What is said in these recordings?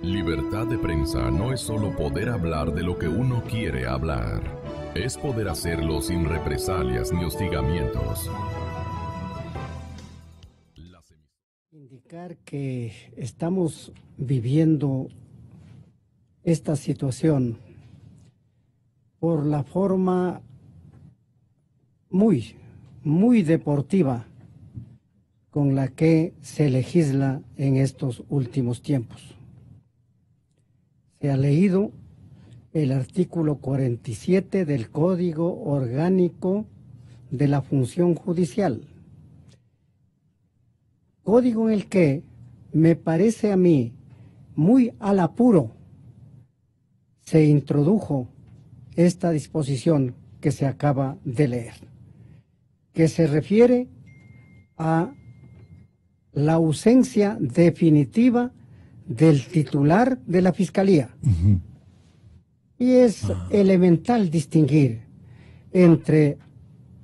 Libertad de prensa no es solo poder hablar de lo que uno quiere hablar. Es poder hacerlo sin represalias ni hostigamientos. Indicar que estamos viviendo esta situación por la forma muy deportiva con la que se legisla en estos últimos tiempos. Se ha leído el artículo 47 del Código Orgánico de la Función Judicial, código en el que me parece a mí muy al apuro se introdujo esta disposición que se acaba de leer, que se refiere a la ausencia definitiva del titular de la Fiscalía. Y es elemental distinguir entre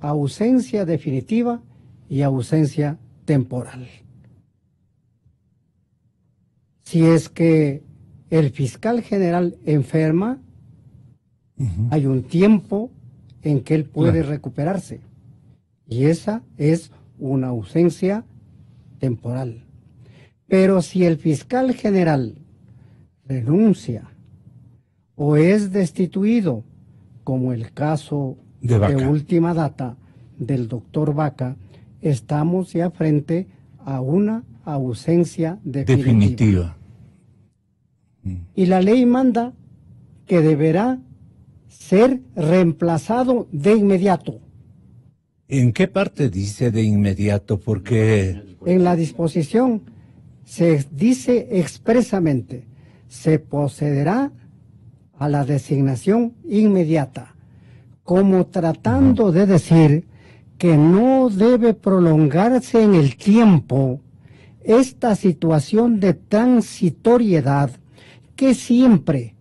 ausencia definitiva y ausencia temporal. Si es que el fiscal general enferma, hay un tiempo en que él puede recuperarse, y esa es una ausencia temporal. Pero si el fiscal general renuncia o es destituido, como el caso de última data del doctor Vaca, estamos ya frente a una ausencia definitiva. Y la ley manda que deberá ser reemplazado de inmediato. ¿En qué parte dice de inmediato? Porque en la disposición se dice expresamente, se procederá a la designación inmediata, como tratando de decir que no debe prolongarse en el tiempo esta situación de transitoriedad que siempre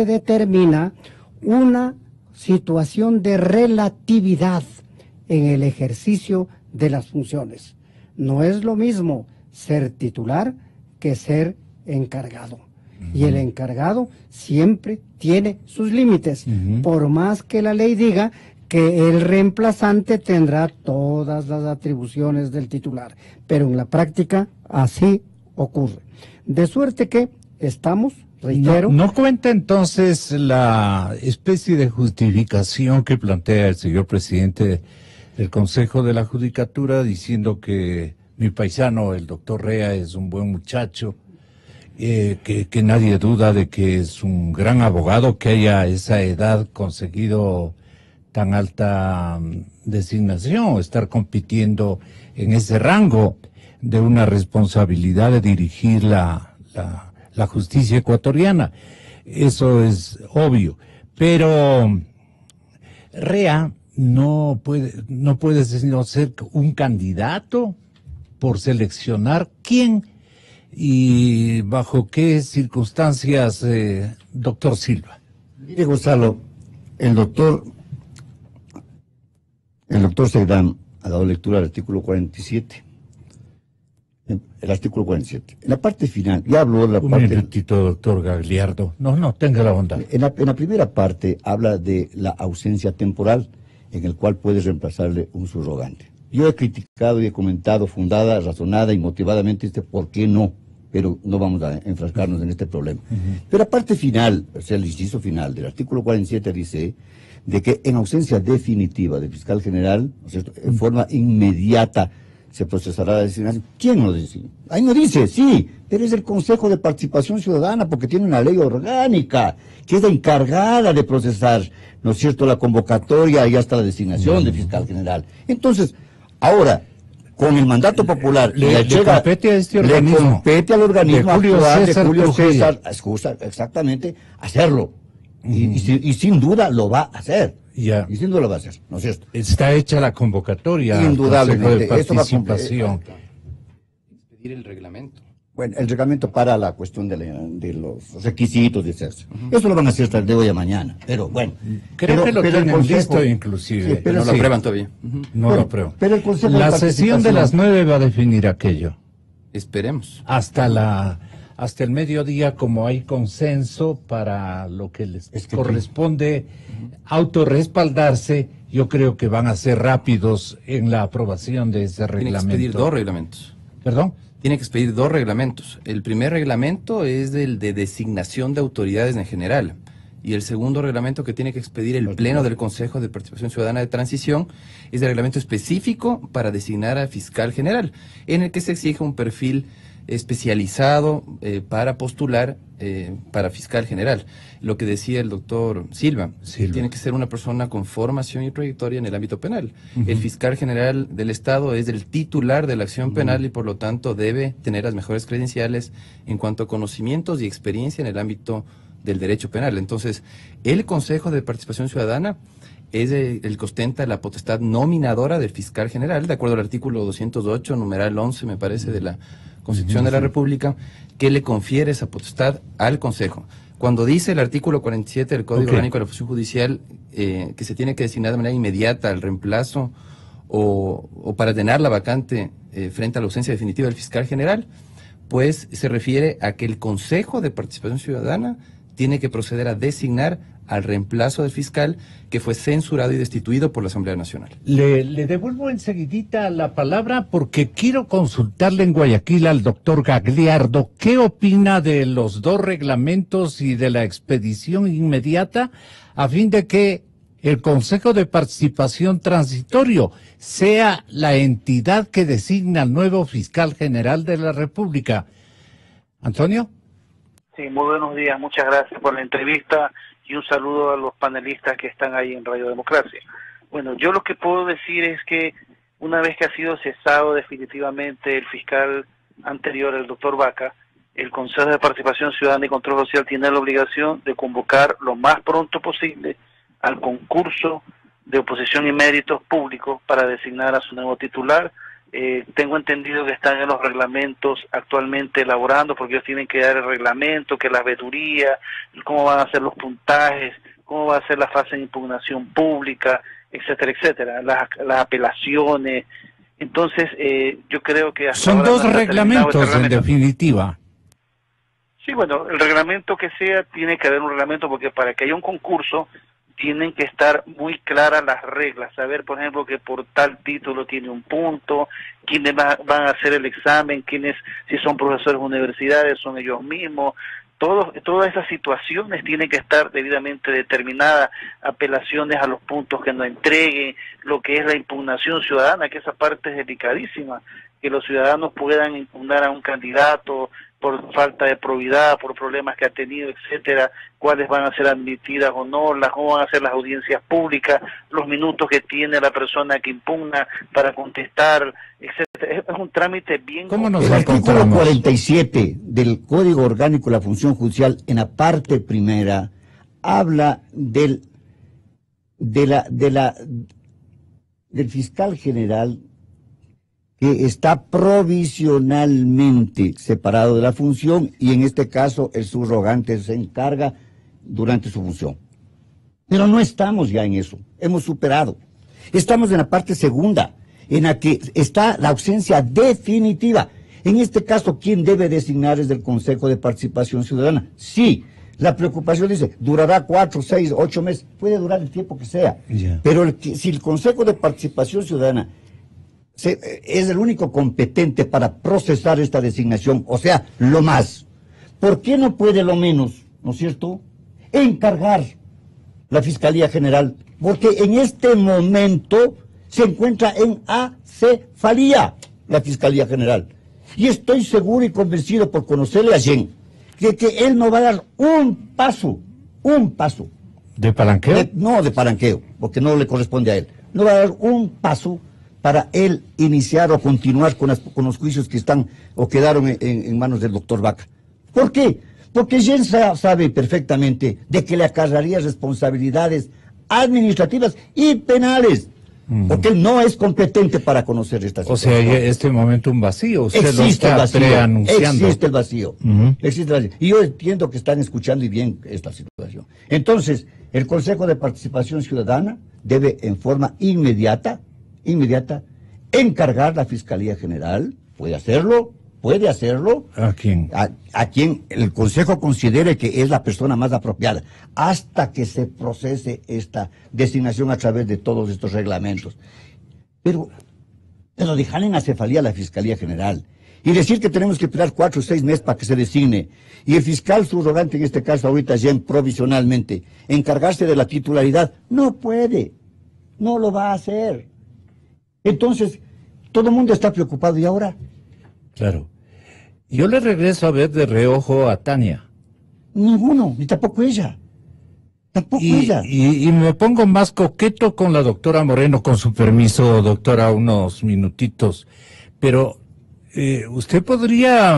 determina una situación de relatividad en el ejercicio de las funciones. No es lo mismo ser titular que ser encargado. Y el encargado siempre tiene sus límites, por más que la ley diga que el reemplazante tendrá todas las atribuciones del titular. Pero en la práctica así ocurre. De suerte que estamos, reitero... No cuenta entonces la especie de justificación que plantea el señor presidente del Consejo de la Judicatura, diciendo que mi paisano, el doctor Rea, es un buen muchacho, que nadie duda de que es un gran abogado, que haya a esa edad conseguido tan alta designación, estar compitiendo en ese rango de una responsabilidad de dirigir la justicia ecuatoriana. Eso es obvio, pero Rea no puede sino ser un candidato por seleccionar quién y bajo qué circunstancias, doctor Silva. Mire, Gonzalo, el doctor Cerdán ha dado lectura al artículo 47. El artículo 47. En la parte final, ya habló de la parte... Un minutito, doctor Gagliardo. No, tenga la bondad. En la primera parte habla de la ausencia temporal, en el cual puede reemplazarle un subrogante. Yo he criticado y he comentado fundada, razonada y motivadamente por qué no, pero no vamos a enfrascarnos en este problema. Pero la parte final, o sea, el inciso final del artículo 47 dice de que en ausencia definitiva del fiscal general, ¿no es cierto?, en forma inmediata se procesará la designación. ¿Quién lo dice? Ahí no dice, sí, pero es el Consejo de Participación Ciudadana, porque tiene una ley orgánica que es la encargada de procesar, ¿no es cierto?, la convocatoria y hasta la designación del fiscal general. Entonces, ahora, con el mandato popular, le compete a este organismo. Le compete al organismo actual de Julio César, exactamente, hacerlo. Y sin duda lo va a hacer. Ya. Y sin duda lo va a hacer, ¿no es cierto? Está hecha la convocatoria. Indudablemente. De participación. Expedir el reglamento. Bueno, el reglamento para la cuestión de los requisitos, etc. Eso lo van a hacer hasta el de hoy a mañana. Pero bueno. Creo que lo tienen listo inclusive. Sí, pero no lo aprueban todavía. No lo aprueban. Pero el Consejo la sesión de las 9 va a definir aquello. Esperemos. Hasta hasta el mediodía, como hay consenso para lo que les corresponde autorrespaldarse, yo creo que van a ser rápidos en la aprobación de ese reglamento. Tiene que expedir 2 reglamentos. ¿Perdón? Tiene que expedir 2 reglamentos. El primer reglamento es el de designación de autoridades en general. Y el segundo reglamento que tiene que expedir el Pleno del Consejo de Participación Ciudadana de Transición es el reglamento específico para designar al fiscal general, en el que se exige un perfil especializado para postular para fiscal general. Lo que decía el doctor Silva, tiene que ser una persona con formación y trayectoria en el ámbito penal. El fiscal general del Estado es el titular de la acción penal y por lo tanto debe tener las mejores credenciales en cuanto a conocimientos y experiencia en el ámbito del derecho penal. Entonces, el Consejo de Participación Ciudadana es el que ostenta la potestad nominadora del fiscal general, de acuerdo al artículo 208, numeral 11, me parece, de la Constitución de la República, que le confiere esa potestad al Consejo. Cuando dice el artículo 47 del Código Orgánico de la Función Judicial que se tiene que designar de manera inmediata al reemplazo o para llenar la vacante frente a la ausencia definitiva del fiscal general, pues se refiere a que el Consejo de Participación Ciudadana tiene que proceder a designar al reemplazo del fiscal que fue censurado y destituido por la Asamblea Nacional. Le devuelvo enseguidita la palabra porque quiero consultarle en Guayaquil al doctor Gagliardo. ¿Qué opina de los 2 reglamentos y de la expedición inmediata a fin de que el Consejo de Participación Transitorio sea la entidad que designa al nuevo fiscal general de la República? ¿Antonio? Sí, muy buenos días, muchas gracias por la entrevista y un saludo a los panelistas que están ahí en Radio Democracia. Bueno, yo lo que puedo decir es que una vez que ha sido cesado definitivamente el fiscal anterior, el doctor Vaca, el Consejo de Participación Ciudadana y Control Social tiene la obligación de convocar lo más pronto posible al concurso de oposición y méritos públicos para designar a su nuevo titular. Tengo entendido que están en los reglamentos actualmente elaborando, porque ellos tienen que dar el reglamento, que la veeduría, cómo van a ser los puntajes, cómo va a ser la fase de impugnación pública, etcétera, etcétera, las apelaciones. Entonces, yo creo que hasta son ahora 2 reglamentos en definitiva. Sí, bueno, el reglamento que sea, tiene que haber un reglamento, porque para que haya un concurso tienen que estar muy claras las reglas, saber, por ejemplo, que por tal título tiene un punto, quiénes van a hacer el examen, quiénes, si son profesores de universidades, son ellos mismos. Todas esas situaciones tienen que estar debidamente determinadas, apelaciones a los puntos que no entreguen, lo que es la impugnación ciudadana, que esa parte es delicadísima, que los ciudadanos puedan impugnar a un candidato por falta de probidad, por problemas que ha tenido, etcétera, cuáles van a ser admitidas o no, cómo van a ser las audiencias públicas, los minutos que tiene la persona que impugna para contestar, etcétera. Es un trámite bien... ¿Cómo nos El artículo encontramos? 47 del Código Orgánico de la Función Judicial, en la parte primera, habla del fiscal general que está provisionalmente separado de la función y en este caso el subrogante se encarga durante su función. Pero no estamos ya en eso, hemos superado. Estamos en la parte segunda, en la que está la ausencia definitiva. En este caso, ¿quién debe designar es el Consejo de Participación Ciudadana? Sí, la preocupación dice, durará 4, 6, 8 meses, puede durar el tiempo que sea. Pero si el Consejo de Participación Ciudadana es el único competente para procesar esta designación, o sea, lo más, ¿por qué no puede lo menos, no es cierto, encargar la Fiscalía General? Porque en este momento se encuentra en acefalía la Fiscalía General. Y estoy seguro y convencido por conocerle a Jen, que él no va a dar un paso. ¿De palanqueo? No de palanqueo, porque no le corresponde a él. No va a dar un paso para él iniciar o continuar con los juicios que están o quedaron en manos del doctor Vaca. ¿Por qué? Porque Jen sabe perfectamente de que le acarrearía responsabilidades administrativas y penales, porque él no es competente para conocer esta situación. O sea, hay este momento un vacío, usted existe lo está preanunciando. Existe el vacío. Existe el vacío. Y yo entiendo que están escuchando y bien esta situación. Entonces, el Consejo de Participación Ciudadana debe en forma inmediata, encargar la Fiscalía General, puede hacerlo, puede hacerlo ¿A quién? a quien el Consejo considere que es la persona más apropiada, hasta que se procese esta designación a través de todos estos reglamentos. Pero dejar en acefalía a la Fiscalía General y decir que tenemos que esperar 4 o 6 meses para que se designe, y el fiscal subrogante, en este caso ahorita ya provisionalmente, encargarse de la titularidad, no puede, no lo va a hacer. Entonces, todo el mundo está preocupado, ¿y ahora? Claro. Yo le regreso a ver de reojo a Tania. Ninguno, ni tampoco ella. Tampoco ella. Y me pongo más coqueto con la doctora Moreno, con su permiso, doctora, unos minutitos. Pero usted podría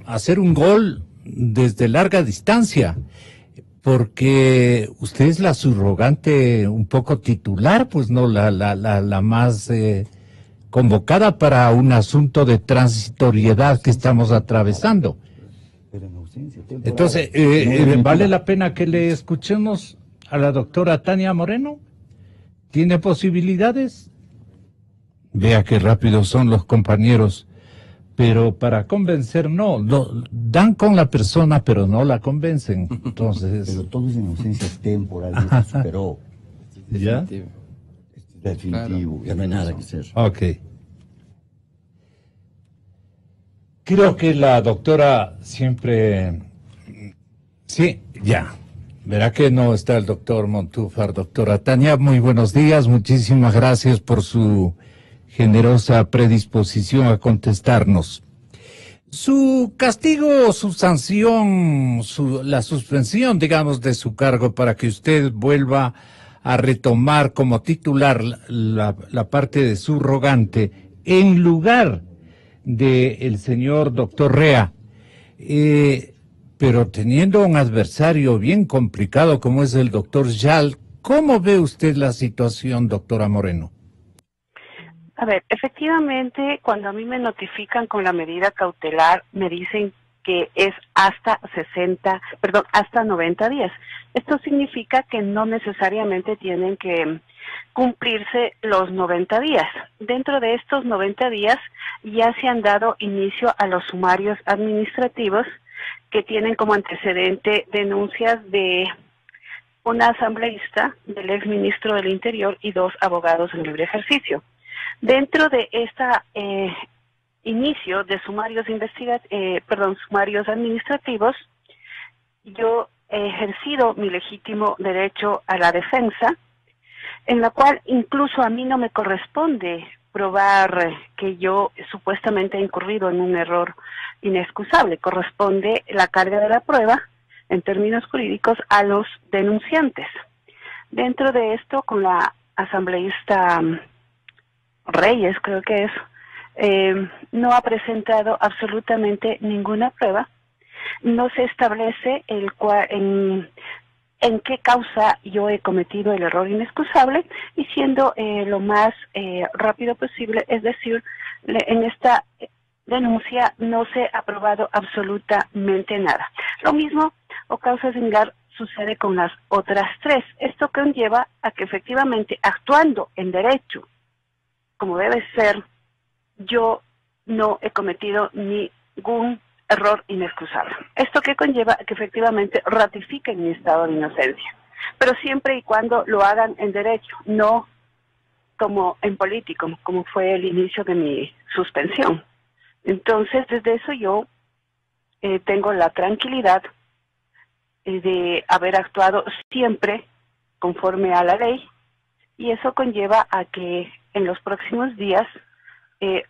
hacer un gol desde larga distancia, porque usted es la subrogante un poco titular, pues no la más convocada para un asunto de transitoriedad que estamos atravesando. Entonces, ¿vale la pena que le escuchemos a la doctora Tania Moreno? ¿Tiene posibilidades? Vea qué rápidos son los compañeros. Pero para convencer, no, dan con la persona, pero no la convencen. Entonces, pero todo es en ausencia temporal, ya se superó. ¿Ya? Definitivo, ya no hay nada que hacer. Ok. Creo que la doctora siempre... Sí, ya. Verá que no está el doctor Montúfar. Doctora Tania, muy buenos días. Muchísimas gracias por su generosa predisposición a contestarnos. Su castigo, su sanción, la suspensión, digamos, de su cargo para que usted vuelva a retomar como titular la parte de subrogante en lugar del señor doctor Rea, pero teniendo un adversario bien complicado como es el doctor Yal, ¿cómo ve usted la situación, doctora Moreno? A ver, efectivamente, cuando a mí me notifican con la medida cautelar, me dicen que es hasta 90 días. Esto significa que no necesariamente tienen que cumplirse los 90 días. Dentro de estos 90 días ya se han dado inicio a los sumarios administrativos que tienen como antecedente denuncias de una asambleísta, del exministro del Interior y 2 abogados en libre ejercicio. Dentro de esta inicio de sumarios sumarios administrativos, yo he ejercido mi legítimo derecho a la defensa, en la cual incluso a mí no me corresponde probar que yo supuestamente he incurrido en un error inexcusable. Corresponde la carga de la prueba, en términos jurídicos, a los denunciantes. Dentro de esto, con la asambleísta Reyes, creo que es, no ha presentado absolutamente ninguna prueba. No se establece en qué causa yo he cometido el error inexcusable, y siendo lo más rápido posible, es decir, en esta denuncia no se ha probado absolutamente nada. Lo mismo o causa similar sucede con las otras 3. Esto conlleva a que efectivamente, actuando en derecho, como debe ser, yo no he cometido ningún error inexcusable. Esto que conlleva que efectivamente ratifiquen mi estado de inocencia, pero siempre y cuando lo hagan en derecho, no como en político, como fue el inicio de mi suspensión. Entonces, desde eso yo tengo la tranquilidad de haber actuado siempre conforme a la ley, y eso conlleva a que en los próximos días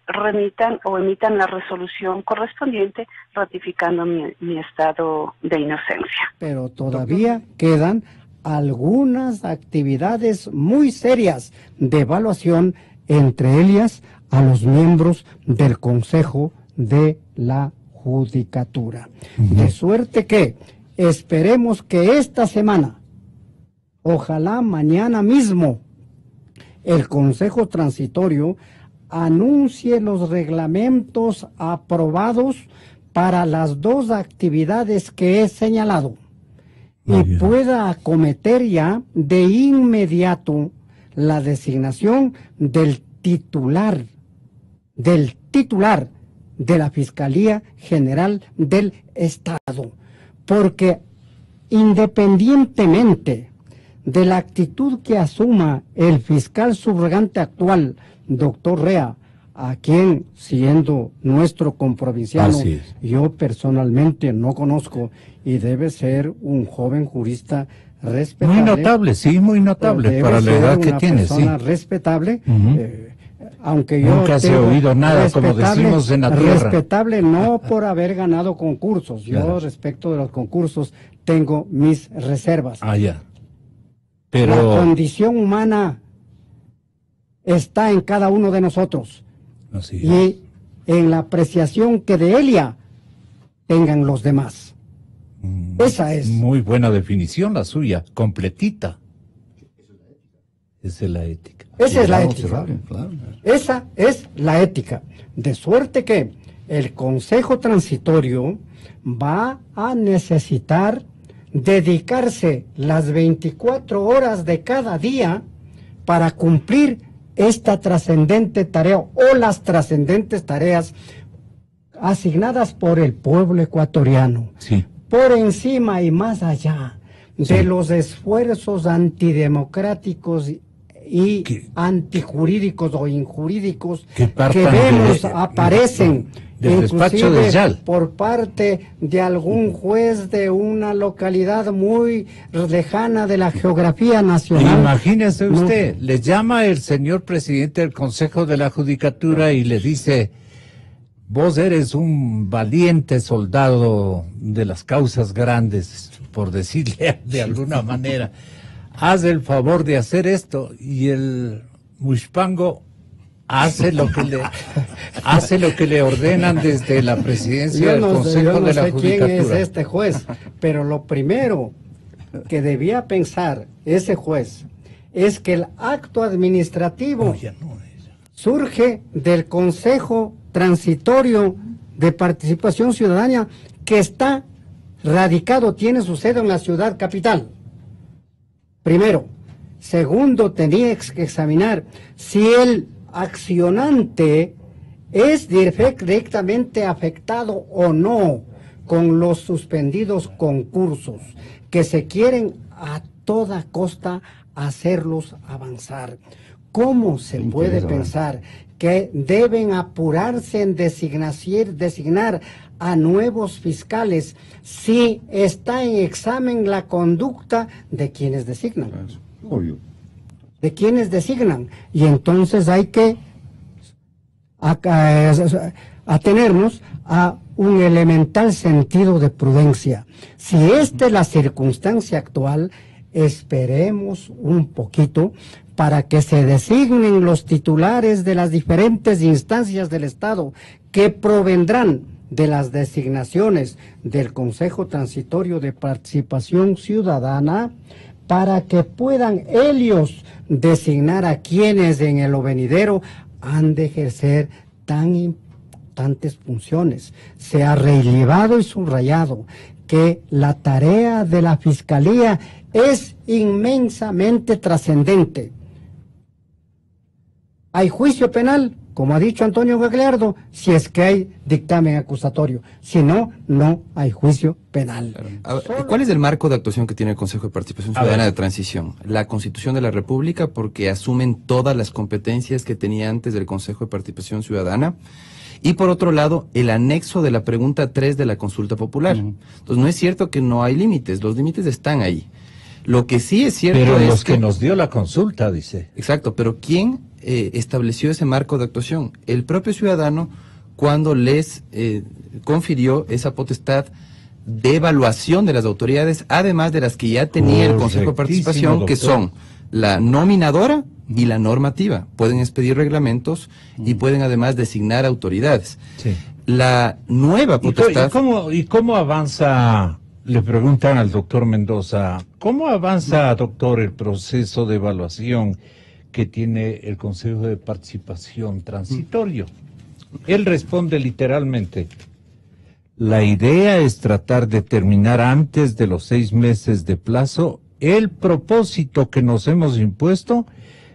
remitan o emitan la resolución correspondiente ratificando mi estado de inocencia. Pero todavía quedan algunas actividades muy serias de evaluación, entre ellas a los miembros del Consejo de la Judicatura. De suerte que esperemos que esta semana, ojalá mañana mismo, el Consejo Transitorio anuncie los reglamentos aprobados para las 2 actividades que he señalado y pueda acometer ya de inmediato la designación del titular de la Fiscalía General del Estado, porque independientemente de la actitud que asuma el fiscal subrogante actual, doctor Rea, a quien, siendo nuestro comprovinciano, yo personalmente no conozco, y debe ser un joven jurista respetable. Muy notable, sí, muy notable para la edad que tiene, sí. Una persona respetable, aunque yo nunca se ha oído nada, como decimos en la tierra. Respetable no por haber ganado concursos. Yo, respecto de los concursos, tengo mis reservas. Ya. Pero la condición humana está en cada uno de nosotros. Y en la apreciación que de Elia tengan los demás. Esa es. Muy buena definición la suya, completita. Esa es la ética. Esa es la ética. Esa es la ética. De suerte que el Consejo Transitorio va a necesitar dedicarse las 24 horas de cada día para cumplir esta trascendente tarea o las trascendentes tareas asignadas por el pueblo ecuatoriano, por encima y más allá de los esfuerzos antidemocráticos y antijurídicos o injurídicos que vemos aparecen del despacho de Yal, por parte de algún juez de una localidad muy lejana de la geografía nacional. Imagínese usted, le llama el señor presidente del Consejo de la Judicatura y le dice: vos eres un valiente soldado de las causas grandes, por decirle de alguna manera, haz el favor de hacer esto. Y el Mushpango hace lo que le ordenan desde la presidencia del Consejo de la Judicatura. Yo no sé quién es este juez, pero lo primero que debía pensar ese juez es que el acto administrativo surge del Consejo Transitorio de Participación Ciudadana, que está radicado, tiene su sede en la ciudad capital. Primero. Segundo, tenía que examinar si el accionante es directamente afectado o no con los suspendidos concursos, que se quieren a toda costa hacerlos avanzar. ¿Cómo se puede pensar que deben apurarse en designar a nuevos fiscales si está en examen la conducta de quienes designan? Obvio. De quienes designan? Y entonces hay que atenernos a un elemental sentido de prudencia. Si esta es la circunstancia actual, esperemos un poquito para que se designen los titulares de las diferentes instancias del Estado que provendrán de las designaciones del Consejo Transitorio de Participación Ciudadana, para que puedan ellos designar a quienes en el venidero han de ejercer tan importantes funciones. Se ha relevado y subrayado que la tarea de la Fiscalía es inmensamente trascendente. Hay juicio penal, como ha dicho Antonio Gagliardo, si es que hay dictamen acusatorio. Si no, no hay juicio penal. ¿Cuál es el marco de actuación que tiene el Consejo de Participación Ciudadana de Transición? La Constitución de la República, porque asumen todas las competencias que tenía antes del Consejo de Participación Ciudadana. Y por otro lado, el anexo de la pregunta 3 de la consulta popular. Entonces, no es cierto que no hay límites, los límites están ahí. Lo que sí es cierto pero es los que nos dio la consulta, dice. Exacto, pero ¿quién estableció ese marco de actuación? El propio ciudadano, cuando les confirió esa potestad de evaluación de las autoridades, además de las que ya tenía el Consejo de Participación, que son la nominadora y la normativa. Pueden expedir reglamentos y pueden además designar autoridades. Sí. La nueva potestad... ¿Y cómo avanza? Le preguntan al doctor Mendoza, ¿cómo avanza, doctor, el proceso de evaluación que tiene el Consejo de Participación Transitorio? Él responde literalmente: la idea es tratar de terminar antes de los 6 meses de plazo. El propósito que nos hemos impuesto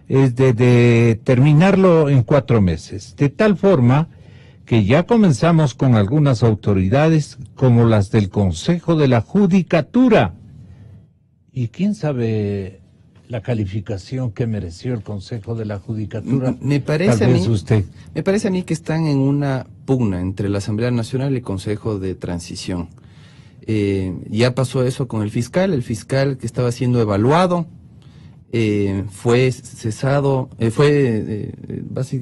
es de terminarlo en 4 meses, de tal forma que ya comenzamos con algunas autoridades como las del Consejo de la Judicatura. Y quién sabe la calificación que mereció el Consejo de la Judicatura. Me parece Tal vez usted. Me parece a mí que están en una pugna entre la Asamblea Nacional y el Consejo de Transición. Ya pasó eso con el fiscal que estaba siendo evaluado, fue cesado,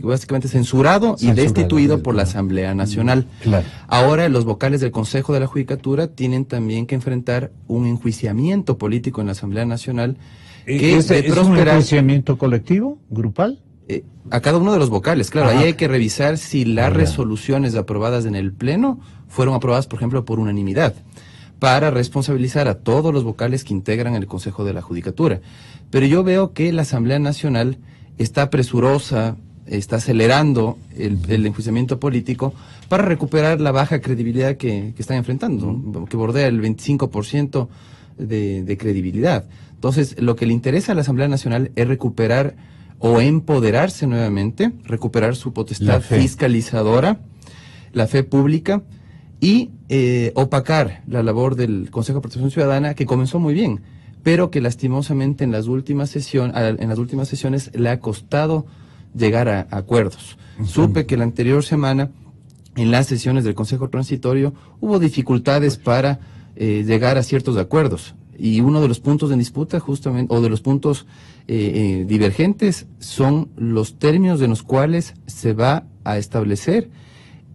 básicamente censurado y destituido por la Asamblea Nacional. Claro. Ahora los vocales del Consejo de la Judicatura tienen también que enfrentar un enjuiciamiento político en la Asamblea Nacional. ¿Es un enjuiciamiento colectivo, grupal? A cada uno de los vocales, claro. Ajá. Ahí hay que revisar si las resoluciones aprobadas en el Pleno fueron aprobadas, por ejemplo, por unanimidad, para responsabilizar a todos los vocales que integran el Consejo de la Judicatura. Pero yo veo que la Asamblea Nacional está presurosa, está acelerando el enjuiciamiento político para recuperar la baja credibilidad que están enfrentando, que bordea el 25% de credibilidad. Entonces, lo que le interesa a la Asamblea Nacional es recuperar o empoderarse nuevamente, recuperar su potestad fiscalizadora, la fe pública, y opacar la labor del Consejo de Protección Ciudadana, que comenzó muy bien, pero que lastimosamente en las últimas sesiones le ha costado llegar a acuerdos. Supe que la anterior semana, en las sesiones del Consejo Transitorio, hubo dificultades para llegar a ciertos acuerdos. Y uno de los puntos en disputa, justamente, o de los puntos divergentes, son los términos en los cuales se va a establecer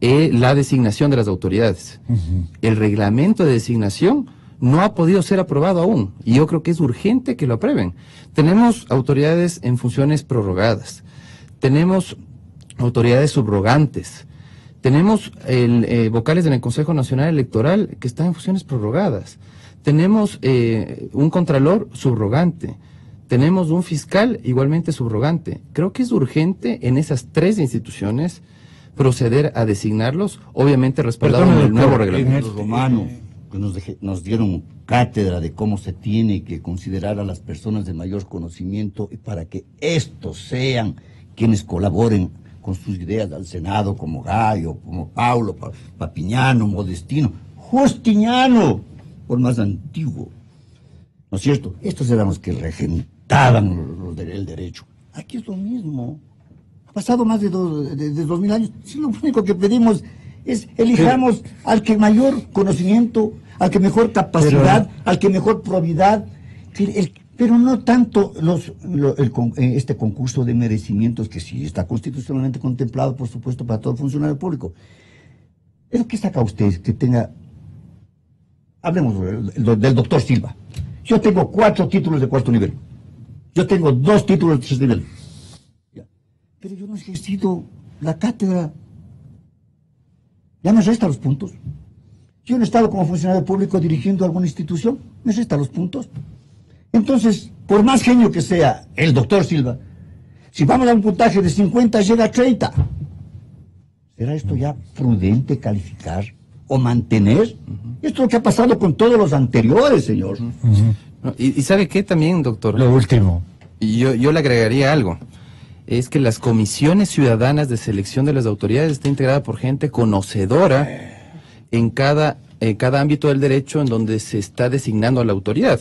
la designación de las autoridades. El reglamento de designación no ha podido ser aprobado aún, y yo creo que es urgente que lo aprueben. Tenemos autoridades en funciones prorrogadas, tenemos autoridades subrogantes, tenemos vocales en el Consejo Nacional Electoral que están en funciones prorrogadas, tenemos un contralor subrogante, tenemos un fiscal igualmente subrogante. Creo que es urgente en esas tres instituciones proceder a designarlos, obviamente respaldado en el nuevo reglamento. Los romanos que nos dieron cátedra de cómo se tiene que considerar a las personas de mayor conocimiento, y para que estos sean quienes colaboren con sus ideas al Senado, como Gallo, como Paulo, Papiñano, Modestino, Justiniano, por más antiguo. ¿No es cierto? Estos eran los que regentaban el derecho. Aquí es lo mismo. Ha pasado más de 2000 años. Sí, lo único que pedimos es elijamos al que mayor conocimiento, al que mejor capacidad, al que mejor probidad, pero no tanto este concurso de merecimientos, que sí está constitucionalmente contemplado, por supuesto, para todo funcionario público. Pero ¿qué saca usted que tenga? Hablemos del doctor Silva. Yo tengo 4 títulos de 4º nivel. Yo tengo 2 títulos de 3º nivel. Pero yo no he ejercido la cátedra. Ya me resta los puntos. Yo no he estado como funcionario público dirigiendo alguna institución. Me resta los puntos. Entonces, por más genio que sea el doctor Silva, si vamos a un puntaje de 50, llega a 30. ¿Será esto ya prudente calificar o mantener? Esto es lo que ha pasado con todos los anteriores, señor. No, y ¿sabe qué también, doctor? Lo último. Y yo le agregaría algo. Es que las comisiones ciudadanas de selección de las autoridades está integrada por gente conocedora en cada ámbito del derecho en donde se está designando a la autoridad.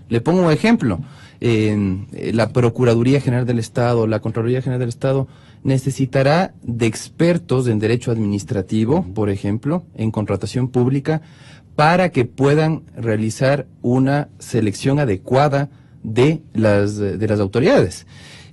Le pongo un ejemplo. La Procuraduría General del Estado, la Contraloría General del Estado, necesitará de expertos en derecho administrativo, por ejemplo, en contratación pública, para que puedan realizar una selección adecuada de las autoridades.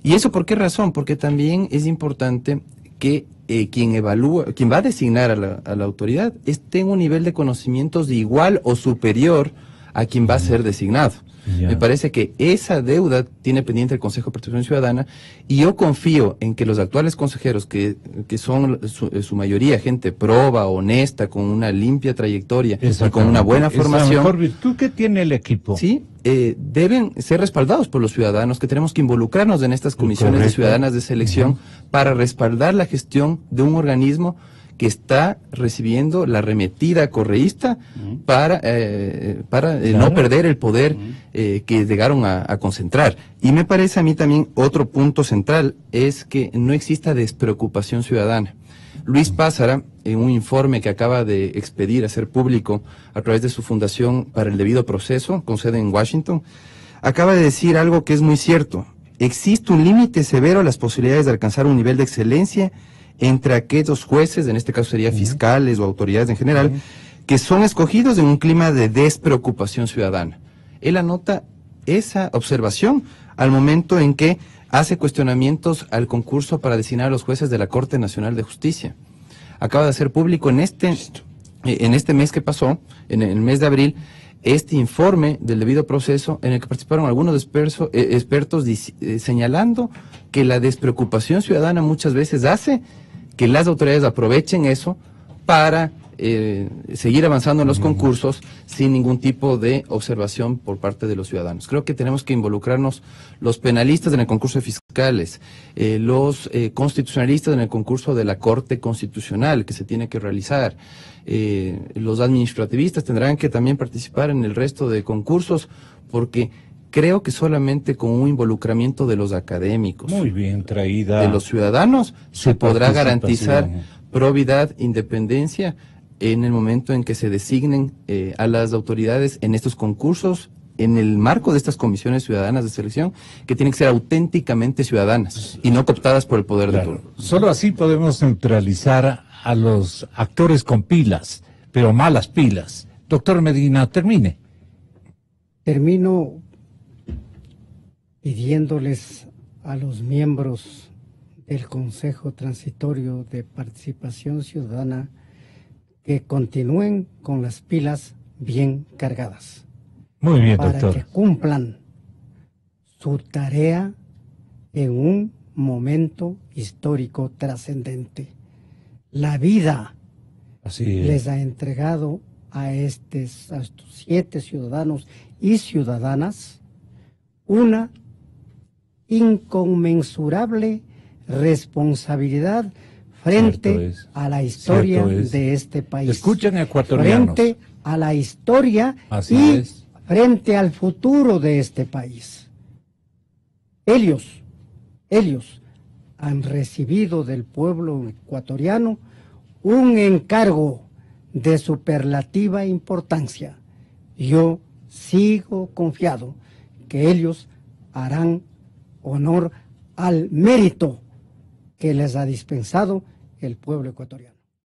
¿Y eso por qué razón? Porque también es importante que quien va a designar a la autoridad tenga un nivel de conocimientos de igual o superior a quien va a ser designado. Me parece que esa deuda tiene pendiente el Consejo de Protección Ciudadana, y yo confío en que los actuales consejeros, que son su mayoría gente proba, honesta, con una limpia trayectoria y con una buena formación. Es la mejor virtud que tiene el equipo. Sí, deben ser respaldados por los ciudadanos, que tenemos que involucrarnos en estas comisiones ciudadanas de selección para respaldar la gestión de un organismo que está recibiendo la arremetida correísta para no perder el poder que llegaron a concentrar. Y me parece a mí también otro punto central es que no exista despreocupación ciudadana. Luis Pázara, en un informe que acaba de expedir, hacer público a través de su Fundación para el Debido Proceso, con sede en Washington, acaba de decir algo que es muy cierto. Existe un límite severo a las posibilidades de alcanzar un nivel de excelencia entre aquellos jueces, en este caso sería fiscales o autoridades en general, que son escogidos en un clima de despreocupación ciudadana. Él anota esa observación al momento en que hace cuestionamientos al concurso para designar a los jueces de la Corte Nacional de Justicia. Acaba de hacer público en este mes que pasó, en el mes de abril, este informe del debido proceso en el que participaron algunos expertos señalando que la despreocupación ciudadana muchas veces hace que las autoridades aprovechen eso para seguir avanzando en los concursos sin ningún tipo de observación por parte de los ciudadanos. Creo que tenemos que involucrarnos los penalistas en el concurso de fiscales, los constitucionalistas en el concurso de la Corte Constitucional que se tiene que realizar, los administrativistas tendrán que también participar en el resto de concursos, porque creo que solamente con un involucramiento de los académicos, muy bien traída, de los ciudadanos, se podrá garantizar probidad, independencia en el momento en que se designen a las autoridades en estos concursos, en el marco de estas comisiones ciudadanas de selección, que tienen que ser auténticamente ciudadanas y no cooptadas por el poder de turno. Solo así podemos neutralizar a los actores con pilas, pero malas pilas. Doctor Medina, termine. Termino pidiéndoles a los miembros del Consejo Transitorio de Participación Ciudadana que continúen con las pilas bien cargadas. Muy bien, para doctor. Que cumplan su tarea en un momento histórico trascendente. La vida les ha entregado a estos 7 ciudadanos y ciudadanas una inconmensurable responsabilidad frente a la historia de este país. Escuchen, ecuatorianos. Frente a la historia frente al futuro de este país. Ellos han recibido del pueblo ecuatoriano un encargo de superlativa importancia. Yo sigo confiado que ellos harán honor al mérito que les ha dispensado el pueblo ecuatoriano.